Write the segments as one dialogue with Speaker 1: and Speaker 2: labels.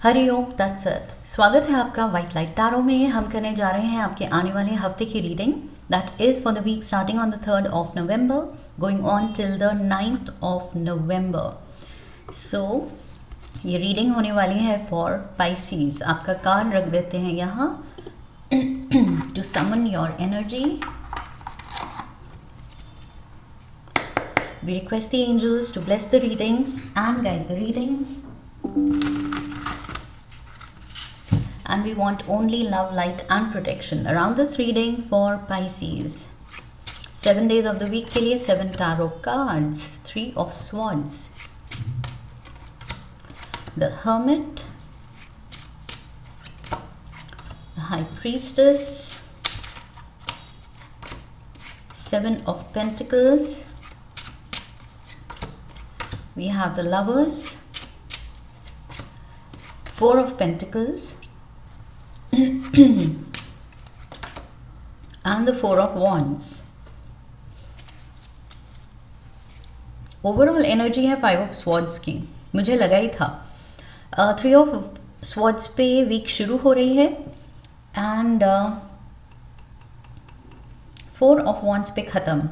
Speaker 1: हरिओम तत्सत। स्वागत है आपका वाइट लाइट टैरो में। हम करने जा रहे हैं आपके आने वाले हफ्ते की reading that is for the week starting on the 3rd of November going on till the 9th of November। So ये रीडिंग होने वाली है फॉर पाइसीज। आपका कार्ड रख देते हैं यहाँ to summon your energy. We request the angels to bless the reading and guide the reading. And we want only love, light and protection around this reading for Pisces. 7 days of the week के लिए 7 tarot cards. 3 of Swords, the Hermit, the High Priestess, 7 of Pentacles. We have the Lovers, 4 of Pentacles and the 4 of Wands. Overall energy है 5 of swords की। मुझे लगा ही था 3 of swords पे week शुरू हो रही है एंड 4 ऑफ वॉन्ड्स पे ख़त्म।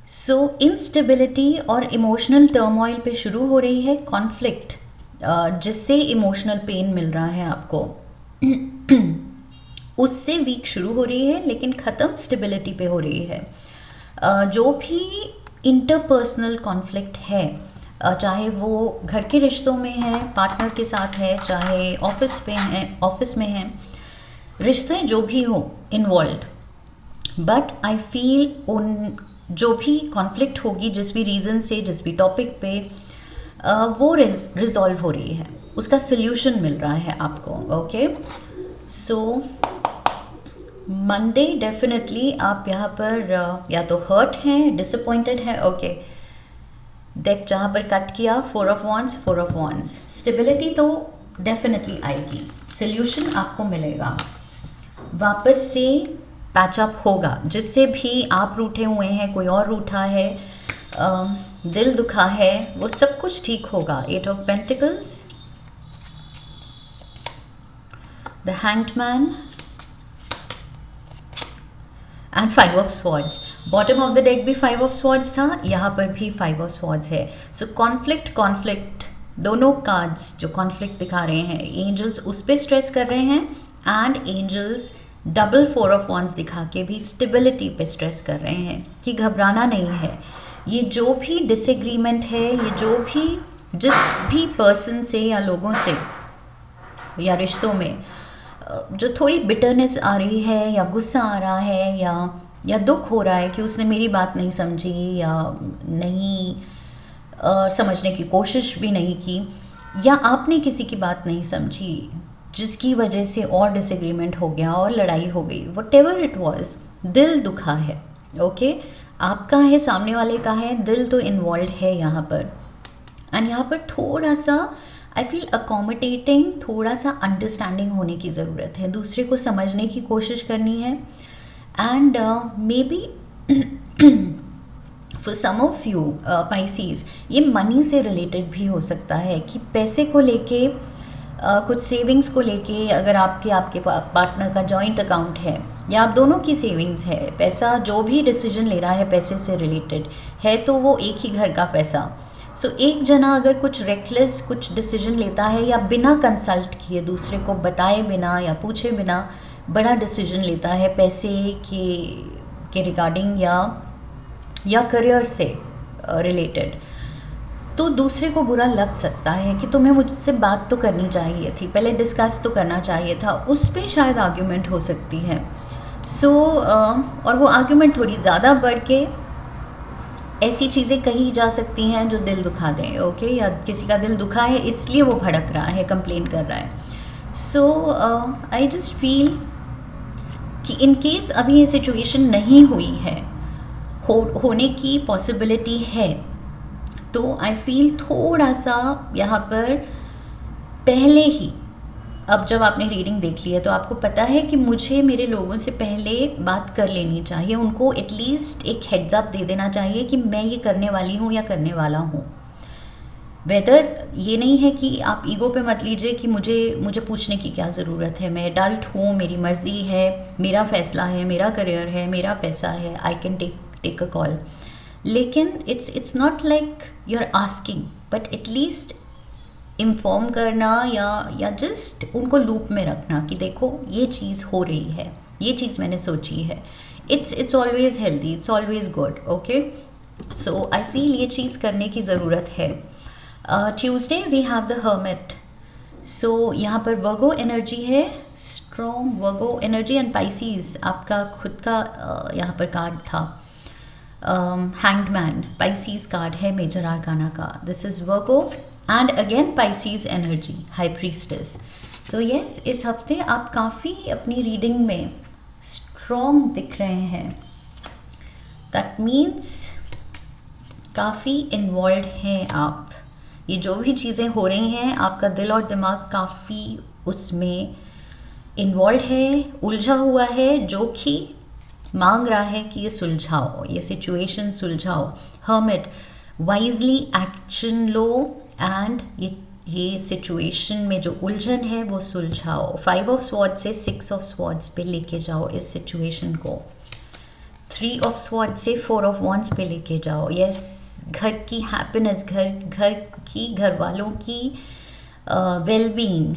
Speaker 1: सो इंस्टेबिलिटी और इमोशनल टर्मोइल पे शुरू हो रही है कॉन्फ्लिक्ट, जिससे इमोशनल पेन मिल रहा है आपको उससे वीक शुरू हो रही है, लेकिन ख़त्म स्टेबिलिटी पे हो रही है। जो भी इंटरपर्सनल कॉन्फ्लिक्ट है, चाहे वो घर के रिश्तों में है, पार्टनर के साथ है, चाहे ऑफिस में है, रिश्ते जो भी हो इन्वॉल्व, बट आई फील उन जो भी कॉन्फ्लिक्ट होगी जिस भी रीज़न से, जिस भी टॉपिक पे, वो रिजॉल्व हो रही है, उसका सल्यूशन मिल रहा है आपको। ओके, सो मंडे डेफिनेटली आप यहाँ पर या तो हर्ट हैं, डिसअपॉइंटेड हैं। ओके, डेक जहाँ पर कट किया 4 of wands, 4 of wands. Stability तो डेफिनेटली आएगी, सल्यूशन आपको मिलेगा, वापस से पैचअप होगा। जिससे भी आप रूठे हुए हैं, कोई और रूठा है, दिल दुखा है, वो सब कुछ ठीक होगा। 8 of pentacles, the hanged man and 5 of swords. Bottom of the deck भी 5 ऑफ स्वॉर्ड्स था, यहाँ पर भी 5 ऑफ स्वॉर्ड्स है। सो कॉन्फ्लिक्ट दोनों कार्ड्स जो कॉन्फ्लिक्ट दिखा रहे हैं, एंजल्स उस पर स्ट्रेस कर रहे हैं and angels double 4 of wands दिखा के भी स्टेबिलिटी पे स्ट्रेस कर रहे हैं कि घबराना नहीं है। ये जो भी डिसएग्रीमेंट है, ये जो भी जिस भी पर्सन से या लोगों से या रिश्तों में जो थोड़ी बिटरनेस आ रही है या गुस्सा आ रहा है या दुख हो रहा है कि उसने मेरी बात नहीं समझी या नहीं समझने की कोशिश भी नहीं की, या आपने किसी की बात नहीं समझी जिसकी वजह से और डिसएग्रीमेंट हो गया और लड़ाई हो गई, व्हाटएवर इट वाज, दिल दुखा है। ओके, आपका है, सामने वाले का है, दिल तो इन्वॉल्व है यहाँ पर। एंड यहाँ पर थोड़ा सा आई फील अकोमोडेटिंग, थोड़ा सा अंडरस्टैंडिंग होने की ज़रूरत है, दूसरे को समझने की कोशिश करनी है। And may be for some of you Pisces, ये मनी से रिलेटेड भी हो सकता है कि पैसे को लेके, कुछ सेविंग्स को लेके, अगर आपके पार्टनर का जॉइंट अकाउंट है या आप दोनों की सेविंग्स है, पैसा जो भी डिसीजन ले रहा है पैसे से रिलेटेड है, तो वो एक ही घर का पैसा। सो एक जना अगर कुछ रेकलेस कुछ डिसीजन लेता है या बिना कंसल्ट किए, दूसरे को बताए बिना या पूछे बिना बड़ा डिसीजन लेता है पैसे के रिगार्डिंग या करियर से रिलेटेड, तो दूसरे को बुरा लग सकता है कि तुम्हें मुझसे बात तो करनी चाहिए थी, पहले डिस्कस तो करना चाहिए था, उस पर शायद आर्ग्यूमेंट हो सकती है। सो और वो आर्ग्यूमेंट थोड़ी ज़्यादा बढ़ के ऐसी चीज़ें कही जा सकती हैं जो दिल दुखा दें। ओके, या किसी का दिल दुखा है इसलिए वो भड़क रहा है, कंप्लेन कर रहा है। सो आई जस्ट फील कि इन केस अभी ये सिचुएशन नहीं हुई है, होने की पॉसिबिलिटी है, तो आई फील थोड़ा सा यहाँ पर पहले ही, अब जब आपने रीडिंग देख ली है तो आपको पता है कि मुझे मेरे लोगों से पहले बात कर लेनी चाहिए, उनको एटलीस्ट एक हेड्स अप दे देना चाहिए कि मैं ये करने वाली हूँ या करने वाला हूँ। वेदर ये नहीं है कि आप ईगो पे मत लीजिए कि मुझे मुझे पूछने की क्या ज़रूरत है, मैं एडल्ट हूँ, मेरी मर्ज़ी है, मेरा फ़ैसला है, मेरा करियर है, मेरा पैसा है, I can take a call. लेकिन it's not like you are asking, but at least inform करना या जस्ट उनको लूप में रखना कि देखो ये चीज़ हो रही है, ये चीज़ मैंने सोची है। It's always healthy, it's always good. Okay, so I feel ये चीज़ करने की ज़रूरत है। Tuesday we have the hermit. So यहाँ पर वर्गो एनर्जी है, strong Virgo energy, and Pisces आपका खुद का यहाँ पर कार्ड था। हैंग्ड मैन पाइसीज कार्ड है मेजर आर्काना का। This is Virgo and again Pisces energy, high priestess. So yes, इस हफ्ते आप काफ़ी अपनी रीडिंग में स्ट्रॉन्ग दिख रहे हैं। दैट मीन्स काफ़ी इन्वॉल्व हैं आप। ये जो भी चीज़ें हो रही हैं, आपका दिल और दिमाग काफ़ी उसमें इन्वॉल्व है, उलझा हुआ है, जो कि मांग रहा है कि ये सुलझाओ, ये सिचुएशन सुलझाओ। हर्मिट, वाइजली एक्शन लो एंड ये सिचुएशन में जो उलझन है वो सुलझाओ। 5 ऑफ स्वॉर्ड्स से 6 ऑफ स्वॉर्ड्स पे लेके जाओ इस सिचुएशन को। 3 ऑफ स्वॉर्ड्स से 4 ऑफ वॉन्ड्स पे लेके जाओ। यस, घर की हैप्पीनेस, घर की, घर वालों की वेलबींग,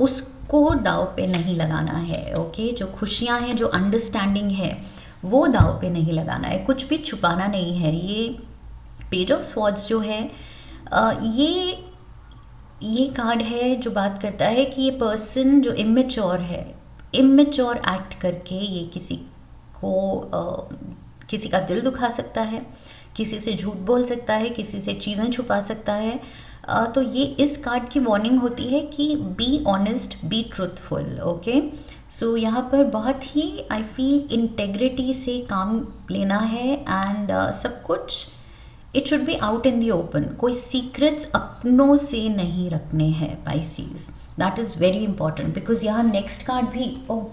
Speaker 1: उसको दाव पे नहीं लगाना है। ओके, जो खुशियां हैं, जो अंडरस्टैंडिंग है, वो दाव पे नहीं लगाना है, कुछ भी छुपाना नहीं है। ये पेज ऑफ स्वॉर्ड्स जो है ये कार्ड है जो बात करता है कि ये पर्सन जो इमेच्योर है, इमेच्योर एक्ट करके ये किसी का दिल दुखा सकता है, किसी से झूठ बोल सकता है, किसी से चीज़ें छुपा सकता है। तो ये इस कार्ड की वार्निंग होती है कि be honest, be truthful. Okay, so यहाँ पर बहुत ही आई फील इंटेग्रिटी से काम लेना है एंड सब कुछ it should be out in the open. कोई सीक्रेट्स अपनों से नहीं रखने हैं Pisces, that is very important. Because यहाँ नेक्स्ट कार्ड भी, oh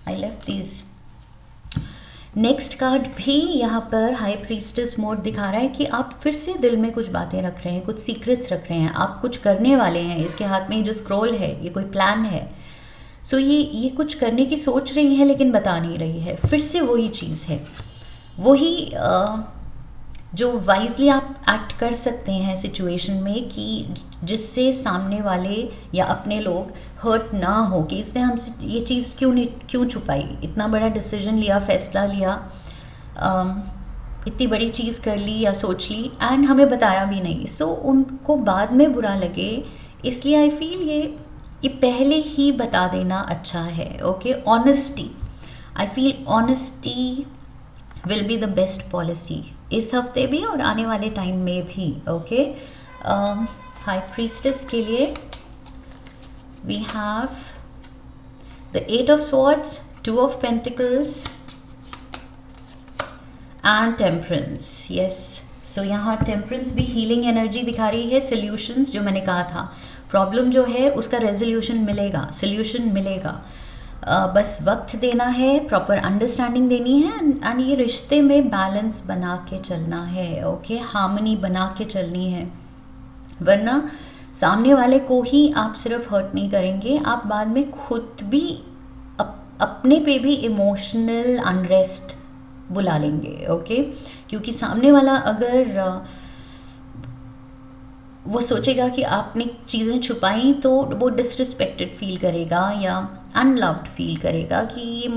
Speaker 1: I left these, next card भी यहाँ पर हाई प्रीस्टेस मोड दिखा रहा है कि आप फिर से दिल में कुछ बातें रख रहे हैं, कुछ सीक्रेट्स रख रहे हैं, आप कुछ करने वाले हैं। इसके हाथ में जो स्क्रॉल है ये कोई प्लान है। सो ये कुछ करने की सोच रही है लेकिन बता नहीं रही है। फिर से वही चीज़ है, वही जो वाइजली आप एक्ट कर सकते हैं सिचुएशन में कि जिससे सामने वाले या अपने लोग हर्ट ना हो कि इसने हमसे ये चीज़ क्यों छुपाई, इतना बड़ा डिसीजन लिया, फैसला लिया, इतनी बड़ी चीज़ कर ली या सोच ली एंड हमें बताया भी नहीं। सो उनको बाद में बुरा लगे, इसलिए आई फील ये पहले ही बता देना अच्छा है। Okay, honesty, I feel honesty will be the best policy इस हफ्ते भी और आने वाले टाइम में भी। ओके, हाई प्रीस्टेस के लिए we have the 8 of swords, 2 of pentacles and temperance. Yes, so यहाँ टेम्परेंस भी हीलिंग एनर्जी दिखा रही है। सॉल्यूशंस, जो मैंने कहा था, प्रॉब्लम जो है उसका रेजोल्यूशन मिलेगा, सॉल्यूशन मिलेगा। बस वक्त देना है, प्रॉपर अंडरस्टैंडिंग देनी है एंड ये रिश्ते में बैलेंस बना के चलना है। ओके, हार्मनी बना के चलनी है, वरना सामने वाले को ही आप सिर्फ हर्ट नहीं करेंगे, आप बाद में खुद भी अपने पे भी इमोशनल अनरेस्ट बुला लेंगे। ओके, क्योंकि सामने वाला अगर वो सोचेगा कि आपने चीज़ें छुपाई तो वो डिसरिस्पेक्टेड फील करेगा या अनलव्ड फील करेगा कि ये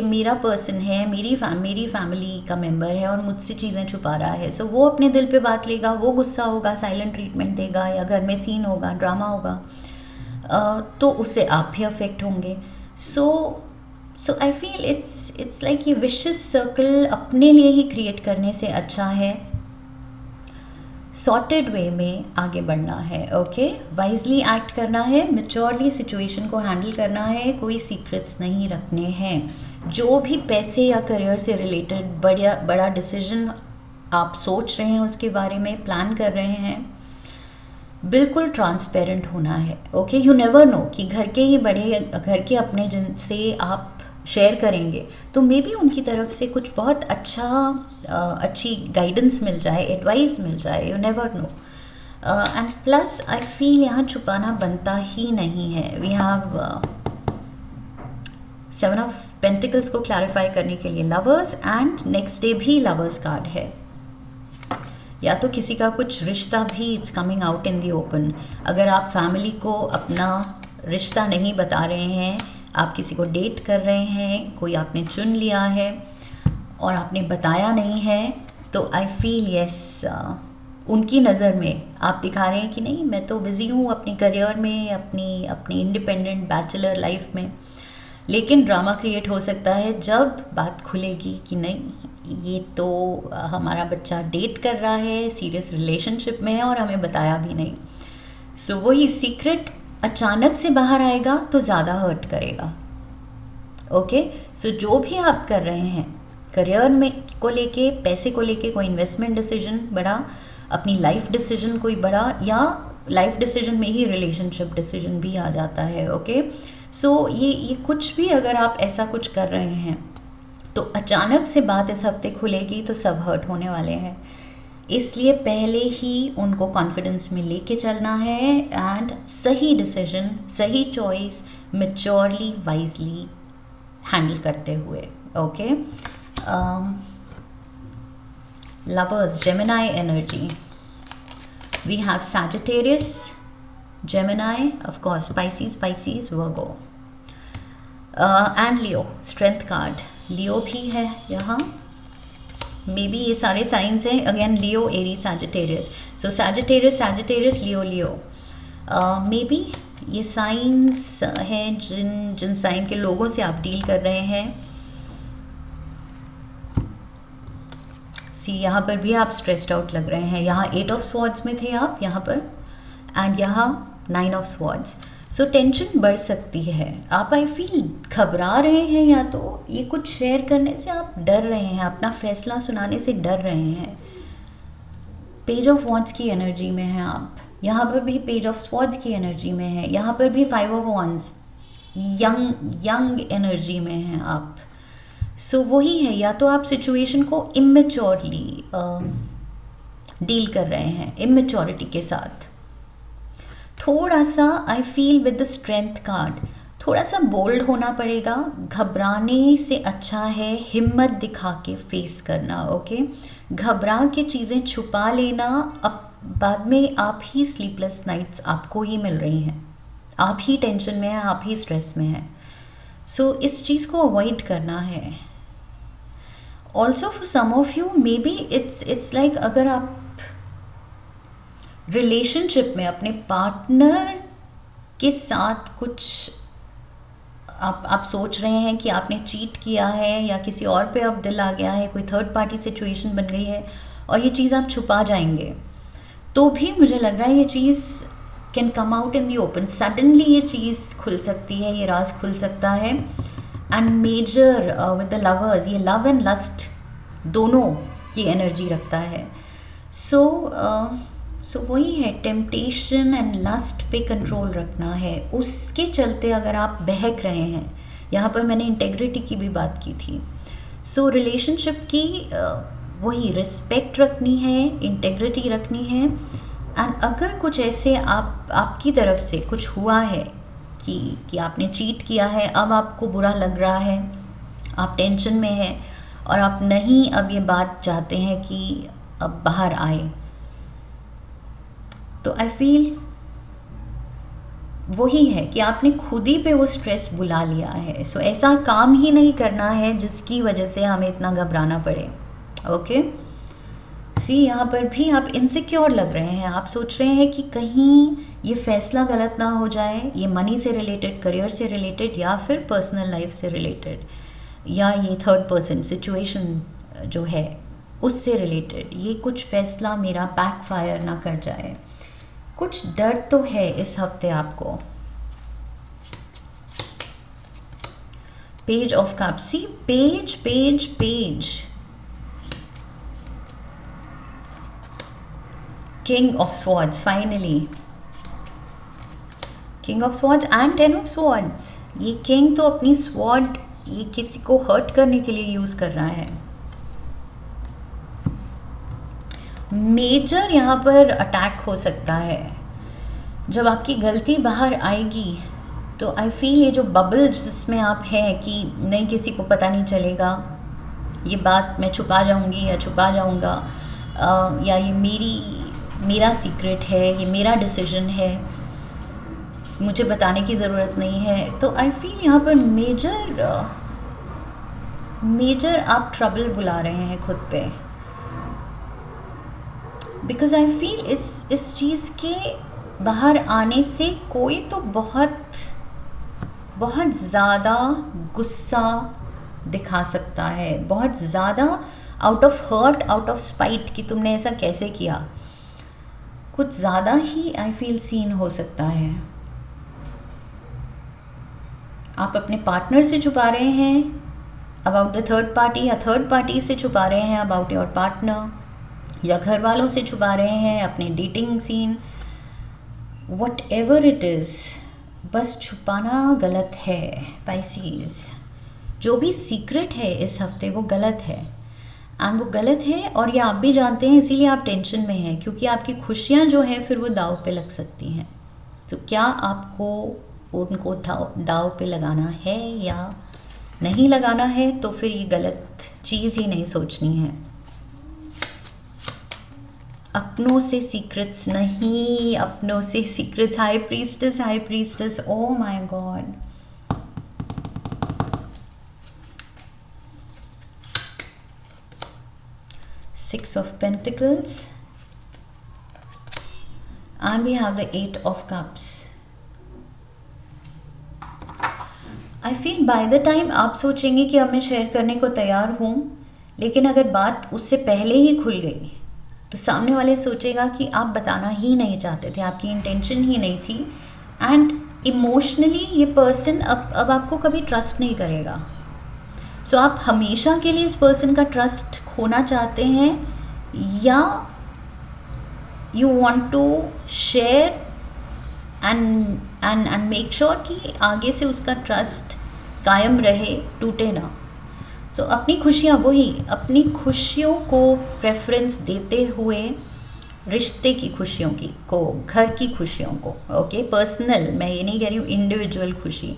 Speaker 1: मेरा पर्सन है, मेरी फैमिली का मेंबर है और मुझसे चीज़ें छुपा रहा है। सो वो अपने दिल पे बात लेगा, वो गुस्सा होगा, साइलेंट ट्रीटमेंट देगा या घर में सीन होगा, ड्रामा होगा, तो उससे आप भी अफेक्ट होंगे। सो आई फील इट्स लाइक ये विशियस सर्कल अपने लिए ही क्रिएट करने से अच्छा है सॉर्टेड वे में आगे बढ़ना है। ओके, वाइजली एक्ट करना है, मेच्योरली सिचुएशन को हैंडल करना है, कोई सीक्रेट्स नहीं रखने हैं। जो भी पैसे या करियर से रिलेटेड बड़ा डिसीजन आप सोच रहे हैं, उसके बारे में प्लान कर रहे हैं, बिल्कुल ट्रांसपेरेंट होना है। ओके, यू नेवर नो कि घर के अपने जिनसे आप शेयर करेंगे तो मे बी उनकी तरफ से कुछ बहुत अच्छी गाइडेंस मिल जाए, एडवाइस मिल जाए, you never know. And plus I feel यहाँ छुपाना बनता ही नहीं है. वी हैव 7 ऑफ पेंटिकल्स को क्लैरिफाई करने के लिए लवर्स, एंड नेक्स्ट डे भी लवर्स कार्ड है. या तो किसी का कुछ रिश्ता भी it's coming out in the open. अगर आप फैमिली को अपना रिश्ता नहीं बता रहे हैं, आप किसी को डेट कर रहे हैं, कोई आपने चुन लिया है और आपने बताया नहीं है, तो आई फील यस उनकी नज़र में आप दिखा रहे हैं कि नहीं मैं तो बिज़ी हूँ अपने करियर में, अपनी इंडिपेंडेंट बैचलर लाइफ में. लेकिन ड्रामा क्रिएट हो सकता है जब बात खुलेगी कि नहीं ये तो हमारा बच्चा डेट कर रहा है, सीरियस रिलेशनशिप में है और हमें बताया भी नहीं. सो वही सीक्रेट अचानक से बाहर आएगा तो ज़्यादा हर्ट करेगा. ओके, सो जो भी आप कर रहे हैं करियर में को लेके, पैसे को लेके, कोई इन्वेस्टमेंट डिसीजन बड़ा, अपनी लाइफ डिसीजन कोई बड़ा, या लाइफ डिसीजन में ही रिलेशनशिप डिसीजन भी आ जाता है. ओके, सो ये कुछ भी अगर आप ऐसा कुछ कर रहे हैं तो अचानक से बात इस हफ्ते खुलेगी तो सब हर्ट होने वाले हैं. इसलिए पहले ही उनको कॉन्फिडेंस में लेके चलना है एंड सही डिसीजन, सही चॉइस मैच्योरली, वाइजली हैंडल करते हुए. Okay, lovers, Gemini energy. We have Sagittarius, Gemini, of course, Pisces, Virgo, and Leo, strength card. Leo भी है यहाँ. मे बी ये सारे साइंस हैं. Again Leo, Aries, Sagittarius. So Sagittarius, Leo. May be ये science हैं जिन साइन के लोगों से आप डील कर रहे हैं. यहाँ पर भी आप स्ट्रेस्ड आउट लग रहे हैं. यहाँ 8 ऑफ स्वॉर्ड्स में थे आप यहाँ पर, एंड यहाँ 9 ऑफ स्वॉर्ड्स. सो टेंशन बढ़ सकती है. आप आई फील घबरा रहे हैं, या तो ये कुछ शेयर करने से आप डर रहे हैं, अपना फैसला सुनाने से डर रहे हैं. पेज ऑफ वॉन्ड्स की एनर्जी में हैं आप. यहाँ पर भी पेज ऑफ स्वॉर्ड्स की एनर्जी में है. यहाँ पर भी 5 ऑफ वॉन्ड्स यंग एनर्जी में हैं आप. सो वही है, या तो आप सिचुएशन को इमेच्योरली डील कर रहे हैं, इमेच्योरिटी के साथ. थोड़ा सा I feel with the strength card थोड़ा सा बोल्ड होना पड़ेगा. घबराने से अच्छा है हिम्मत दिखा के फेस करना. ओके, घबरा के चीज़ें छुपा लेना, अब बाद में आप ही स्लीपलेस नाइट्स आपको ही मिल रही हैं, आप ही टेंशन में हैं, आप ही स्ट्रेस में हैं. सो इस चीज़ को अवॉइड करना है. Also for some of you may be it's like अगर आप रिलेशनशिप में अपने पार्टनर के साथ कुछ आप सोच रहे हैं कि आपने चीट किया है या किसी और पे अब दिल आ गया है, कोई थर्ड पार्टी सिचुएशन बन गई है और ये चीज़ आप छुपा जाएंगे, तो भी मुझे लग रहा है ये चीज़ can come out in the open. Suddenly ये चीज़ खुल सकती है, ये राज खुल सकता है. And major with the lovers, ये लव एंड लस्ट दोनों की एनर्जी रखता है. सो वही है, टेम्पटेशन एंड लस्ट पे कंट्रोल रखना है. उसके चलते अगर आप बहक रहे हैं, यहाँ पर मैंने इंटेग्रिटी की भी बात की थी. सो रिलेशनशिप की वही रिस्पेक्ट रखनी है, इंटेग्रिटी रखनी है. एंड अगर कुछ ऐसे आपकी तरफ से कुछ हुआ है कि आपने चीट किया है, अब आपको बुरा लग रहा है, आप टेंशन में हैं और आप नहीं अब ये बात चाहते हैं कि अब बाहर आए, तो आई फील वही है कि आपने खुद ही पे वो स्ट्रेस बुला लिया है. सो ऐसा काम ही नहीं करना है जिसकी वजह से हमें इतना घबराना पड़े. ओके, सी यहाँ पर भी आप इनसिक्योर लग रहे हैं. आप सोच रहे हैं कि कहीं ये फैसला गलत ना हो जाए, ये मनी से रिलेटेड, करियर से रिलेटेड, या फिर पर्सनल लाइफ से रिलेटेड, या ये थर्ड पर्सन सिचुएशन जो है उससे रिलेटेड, ये कुछ फैसला मेरा बैकफायर ना कर जाए. कुछ डर तो है इस हफ्ते आपको. Page of cups, see page king of swords, finally king of swords and 10 of swords. ये किंग तो अपनी स्वॉर्ड ये किसी को हर्ट करने के लिए यूज कर रहा है. मेजर यहाँ पर अटैक हो सकता है। जब आपकी गलती बाहर आएगी तो आई फील ये जो बबल जिसमें आप हैं कि नहीं किसी को पता नहीं चलेगा, ये बात मैं छुपा जाऊंगी या छुपा जाऊंगा, या ये मेरा सीक्रेट है, ये मेरा डिसीजन है, मुझे बताने की ज़रूरत नहीं है। तो आई फील यहाँ पर मेजर आप ट्रबल बुला रहे हैं खुद पे, बिकॉज आई फील इस चीज़ के बाहर आने से कोई तो बहुत ज़्यादा गुस्सा दिखा सकता है, बहुत ज़्यादा out of hurt, out of spite कि तुमने ऐसा कैसे किया, कुछ ज़्यादा ही आई फील सीन हो सकता है। आप अपने पार्टनर से छुपा रहे हैं अबाउट द थर्ड पार्टी, या थर्ड पार्टी से छुपा रहे हैं अबाउट योर पार्टनर, या घर वालों से छुपा रहे हैं अपने dating scene, whatever it is, बस छुपाना गलत है पाइसीज। जो भी सीक्रेट है इस हफ्ते वो गलत है, एंड वो गलत है और ये आप भी जानते हैं, इसीलिए आप टेंशन में हैं, क्योंकि आपकी खुशियाँ जो हैं फिर वो दाव पे लग सकती हैं। तो क्या आपको उनको दाव पे लगाना है या नहीं लगाना है, तो फिर ये गलत चीज़ ही नहीं सोचनी है। अपनों से सीक्रेट्स नहीं, अपनों से secrets. High priestess, oh my God. Six of Pentacles, and we have the Eight of Cups. I feel by the time आप सोचेंगे कि अब मैं शेयर करने को तैयार हूँ, लेकिन अगर बात उससे पहले ही खुल गई तो सामने वाले सोचेगा कि आप बताना ही नहीं चाहते थे, आपकी इंटेंशन ही नहीं थी, एंड इमोशनली ये पर्सन अब आपको कभी ट्रस्ट नहीं करेगा। सो आप हमेशा के लिए इस पर्सन का ट्रस्ट खोना चाहते हैं, या you want to share and make sure कि आगे से उसका ट्रस्ट कायम रहे, टूटे ना। सो अपनी खुशियाँ, वही अपनी खुशियों को प्रेफरेंस देते हुए रिश्ते की खुशियों को, घर की खुशियों को, ओके, पर्सनल, मैं ये नहीं कह रही हूँ इंडिविजुअल खुशी,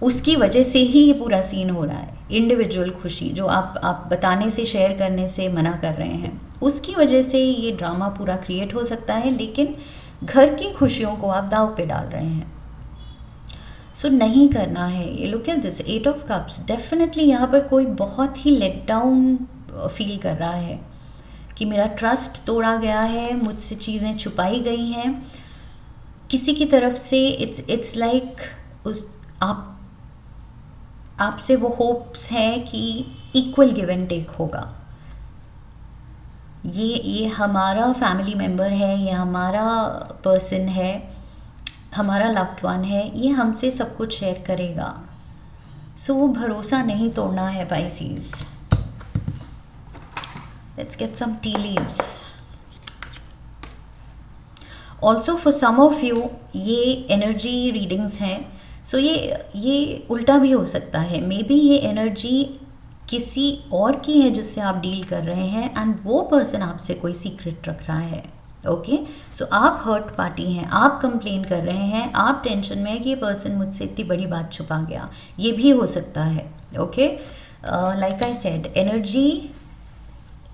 Speaker 1: उसकी वजह से ही ये पूरा सीन हो रहा है। इंडिविजुअल खुशी जो आप बताने से, शेयर करने से मना कर रहे हैं, उसकी वजह से ये ड्रामा पूरा क्रिएट हो सकता है, लेकिन घर की खुशियों को आप दाव पे डाल रहे हैं। सो नहीं करना है ये। Look at this eight of cups. Definitely यहाँ पर कोई बहुत ही लेट डाउन फील कर रहा है कि मेरा ट्रस्ट तोड़ा गया है, मुझसे चीज़ें छुपाई गई हैं किसी की तरफ से। इट्स लाइक उस आपसे वो होप्स हैं कि इक्वल गिव एंड टेक होगा। ये हमारा फैमिली मेम्बर है, ये हमारा पर्सन है, हमारा लव्ड वन है, ये हमसे सब कुछ शेयर करेगा। सो वो भरोसा नहीं तोड़ना है Pisces. Let's get some tea leaves. Also for some of you ये एनर्जी रीडिंग्स हैं, सो ये उल्टा भी हो सकता है। मे बी ये एनर्जी किसी और की है जिससे आप डील कर रहे हैं, एंड वो पर्सन आपसे कोई सीक्रेट रख रहा है। ओके, सो आप हर्ट पार्टी हैं, आप कंप्लेन कर रहे हैं, आप टेंशन में है कि ये पर्सन मुझसे इतनी बड़ी बात छुपा गया, ये भी हो सकता है। Okay, like I said,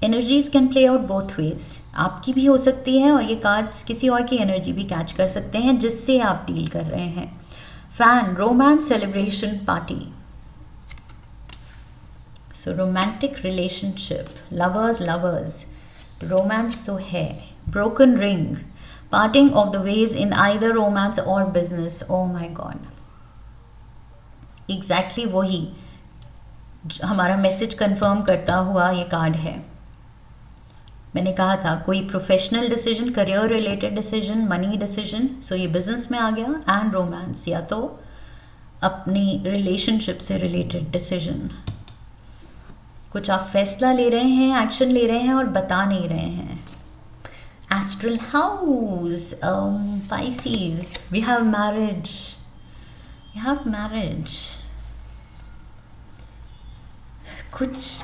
Speaker 1: energies can play out both ways. आपकी भी हो सकती है और ये कार्ड्स किसी और की एनर्जी भी कैच कर सकते हैं जिससे आप डील कर रहे हैं। Fan, romance, celebration, party. So romantic relationship, lovers, romance तो है। Broken ring, parting of the ways in either romance और business. Oh my god, exactly वही हमारा मैसेज कंफर्म करता हुआ ये कार्ड है। मैंने कहा था कोई professional decision, career related decision, money decision. So ये बिजनेस में आ गया, एंड रोमांस, या तो अपनी रिलेशनशिप से रिलेटेड डिसीजन। कुछ आप फैसला ले रहे हैं, एक्शन ले रहे हैं और बता नहीं रहे हैं। Astral house, Pisces, we have marriage. कुछ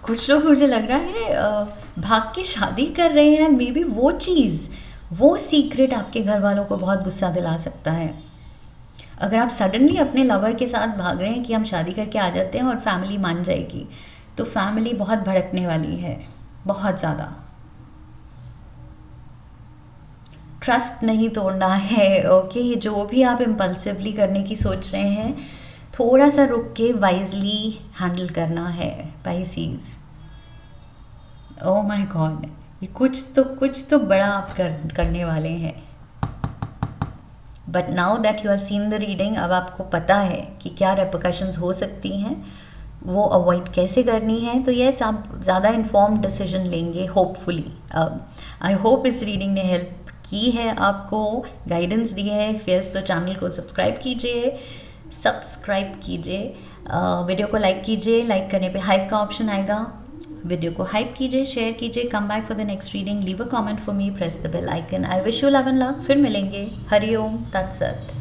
Speaker 1: कुछ लोग मुझे लग रहा है भाग के शादी कर रहे हैं, मे बी वो चीज़, वो सीक्रेट आपके घर वालों को बहुत गुस्सा दिला सकता है। अगर आप सडनली अपने लवर के साथ भाग रहे हैं कि हम शादी करके आ जाते हैं और फैमिली मान जाएगी, तो फैमिली बहुत भड़कने वाली है, बहुत ज़्यादा। ट्रस्ट नहीं तोड़ना है, ओके। जो भी आप इम्पल्सिवली करने की सोच रहे हैं, थोड़ा सा रुक के वाइजली हैंडल करना है पाइसीज। ओह माय गॉड, ये कुछ तो बड़ा आप करने वाले हैं। But now that you have seen the reading, अब आपको पता है कि क्या रेपरकशंस हो सकती हैं, वो अवॉइड कैसे करनी है। तो यस, आप ज़्यादा इन्फॉर्म्ड डिसीजन लेंगे होपफुली। आई होप इस रीडिंग ने हेल्प की है, आपको गाइडेंस दी है। फिर तो चैनल को सब्सक्राइब कीजिए, वीडियो को लाइक कीजिए। लाइक करने पे हाइप का ऑप्शन आएगा, वीडियो को हाइप कीजिए, शेयर कीजिए। Come back for the next reading, leave a comment for me, press the bell icon. I wish you love and luck. फिर मिलेंगे। हरि ओम तत्सत।